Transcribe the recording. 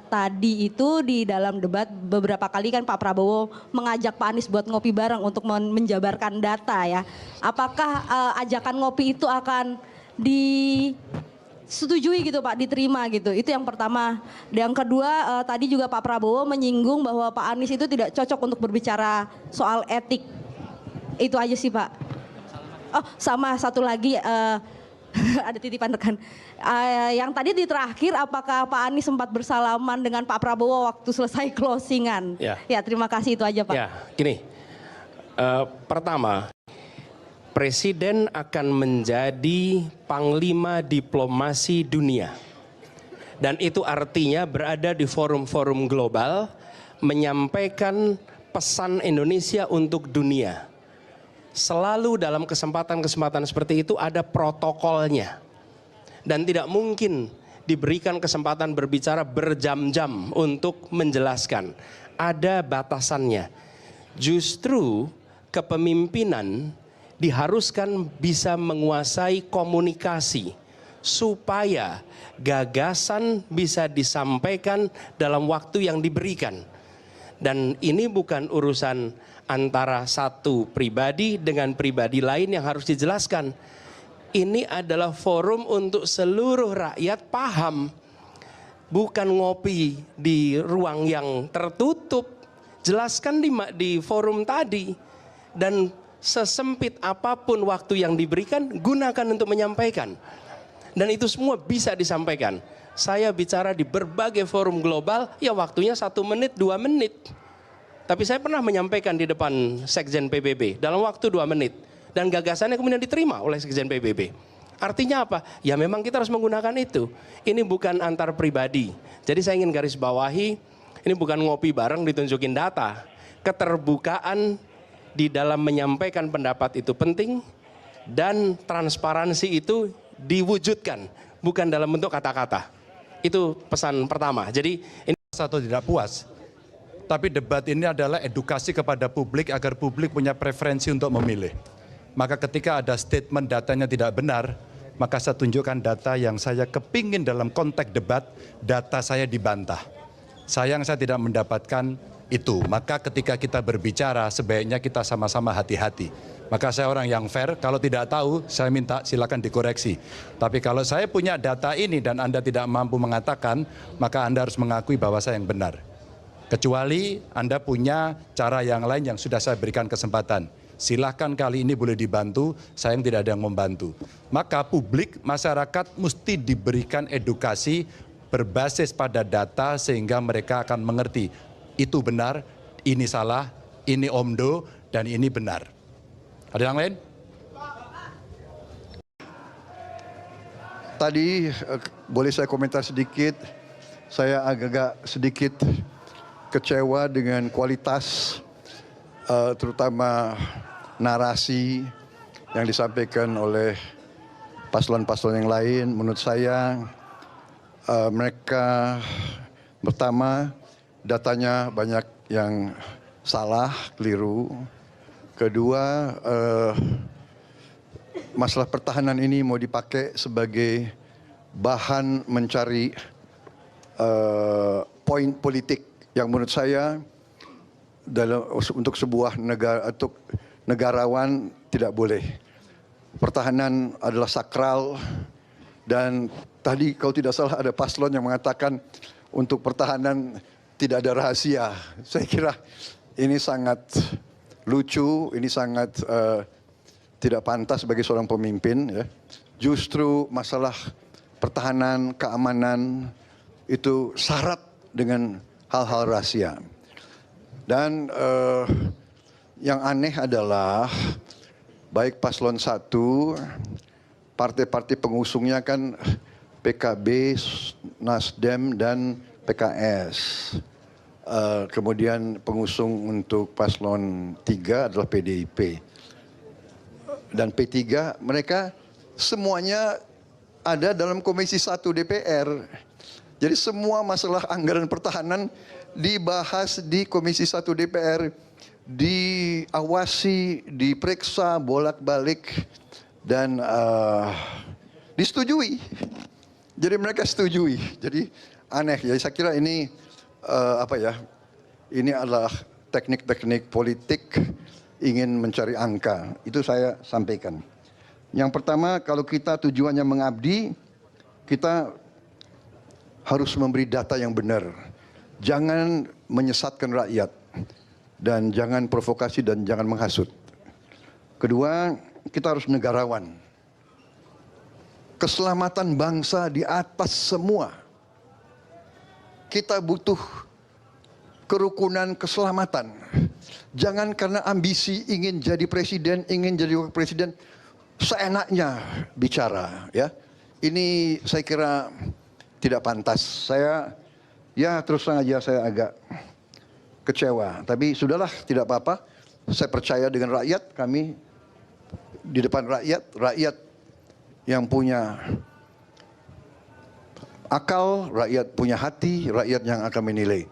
Tadi itu di dalam debat beberapa kali kan Pak Prabowo mengajak Pak Anies buat ngopi bareng untuk menjabarkan data ya. Apakah ajakan ngopi itu akan disetujui gitu Pak, diterima gitu? Itu yang pertama. Yang kedua, tadi juga Pak Prabowo menyinggung bahwa Pak Anies itu tidak cocok untuk berbicara soal etik. Itu aja sih Pak. Oh sama satu lagi, ada titipan rekan. Yang tadi di terakhir, apakah Pak Anies sempat bersalaman dengan Pak Prabowo waktu selesai closingan? Ya, terima kasih, itu aja Pak. Ya, gini, pertama, Presiden akan menjadi panglima diplomasi dunia. Dan itu artinya berada di forum-forum global, menyampaikan pesan Indonesia untuk dunia. Selalu dalam kesempatan-kesempatan seperti itu ada protokolnya. Dan tidak mungkin diberikan kesempatan berbicara berjam-jam untuk menjelaskan. Ada batasannya. Justru kepemimpinan diharuskan bisa menguasai komunikasi supaya gagasan bisa disampaikan dalam waktu yang diberikan. Dan ini bukan urusan antara satu pribadi dengan pribadi lain yang harus dijelaskan. Ini adalah forum untuk seluruh rakyat paham. Bukan ngopi di ruang yang tertutup. Jelaskan di forum tadi. Dan sesempit apapun waktu yang diberikan, gunakan untuk menyampaikan. Dan itu semua bisa disampaikan. Saya bicara di berbagai forum global, ya waktunya 1 menit, 2 menit. Tapi saya pernah menyampaikan di depan Sekjen PBB dalam waktu 2 menit. Dan gagasannya kemudian diterima oleh Sekjen PBB. Artinya apa? Ya memang kita harus menggunakan itu. Ini bukan antar pribadi. Jadi saya ingin garis bawahi, ini bukan ngopi bareng ditunjukin data. Keterbukaan di dalam menyampaikan pendapat itu penting. Dan transparansi itu diwujudkan. Bukan dalam bentuk kata-kata. Itu pesan pertama. Jadi ini atau tidak puas. Tapi debat ini adalah edukasi kepada publik agar publik punya preferensi untuk memilih. Maka ketika ada statement datanya tidak benar, maka saya tunjukkan data yang saya kepingin dalam konteks debat, data saya dibantah. Sayang saya tidak mendapatkan itu. Maka ketika kita berbicara, sebaiknya kita sama-sama hati-hati. Maka saya orang yang fair, kalau tidak tahu, saya minta silakan dikoreksi. Tapi kalau saya punya data ini dan Anda tidak mampu mengatakan, maka Anda harus mengakui bahwa saya yang benar. Kecuali Anda punya cara yang lain yang sudah saya berikan kesempatan. Silahkan kali ini boleh dibantu, saya yang tidak ada yang membantu. Maka publik, masyarakat mesti diberikan edukasi berbasis pada data sehingga mereka akan mengerti. Itu benar, ini salah, ini omdo, dan ini benar. Ada yang lain? Tadi boleh saya komentar sedikit, saya agak sedikit kecewa dengan kualitas terutama narasi yang disampaikan oleh paslon-paslon yang lain. Menurut saya mereka pertama datanya banyak yang salah, keliru. Kedua, masalah pertahanan ini mau dipakai sebagai bahan mencari poin politik yang menurut saya untuk sebuah negara, untuk negarawan tidak boleh. Pertahanan adalah sakral dan tadi kalau tidak salah ada paslon yang mengatakan untuk pertahanan tidak ada rahasia. Saya kira ini sangat lucu, ini sangat tidak pantas bagi seorang pemimpin. Ya. Justru masalah pertahanan, keamanan itu syarat dengan hal-hal rahasia. Dan yang aneh adalah baik paslon 1, partai-partai pengusungnya kan PKB, Nasdem, dan PKS. Kemudian pengusung untuk paslon 3 adalah PDIP. Dan P3 mereka semuanya ada dalam Komisi 1 DPR. Jadi semua masalah anggaran pertahanan dibahas di Komisi 1 DPR, diawasi, diperiksa bolak-balik dan disetujui. Jadi mereka setujui. Jadi aneh. Jadi saya kira ini apa ya? Ini adalah teknik-teknik politik ingin mencari angka. Itu saya sampaikan. Yang pertama, kalau kita tujuannya mengabdi, kita harus memberi data yang benar. Jangan menyesatkan rakyat dan jangan provokasi dan jangan menghasut. Kedua, kita harus negarawan. Keselamatan bangsa di atas semua. Kita butuh kerukunan keselamatan. Jangan karena ambisi ingin jadi presiden, ingin jadi wakil presiden, seenaknya bicara. Ya, ini saya kira tidak pantas. Saya ya terus terang aja saya agak kecewa. Tapi sudahlah, tidak apa-apa. Saya percaya dengan rakyat, kami di depan rakyat, rakyat yang punya akal, rakyat punya hati, rakyat yang akan menilai.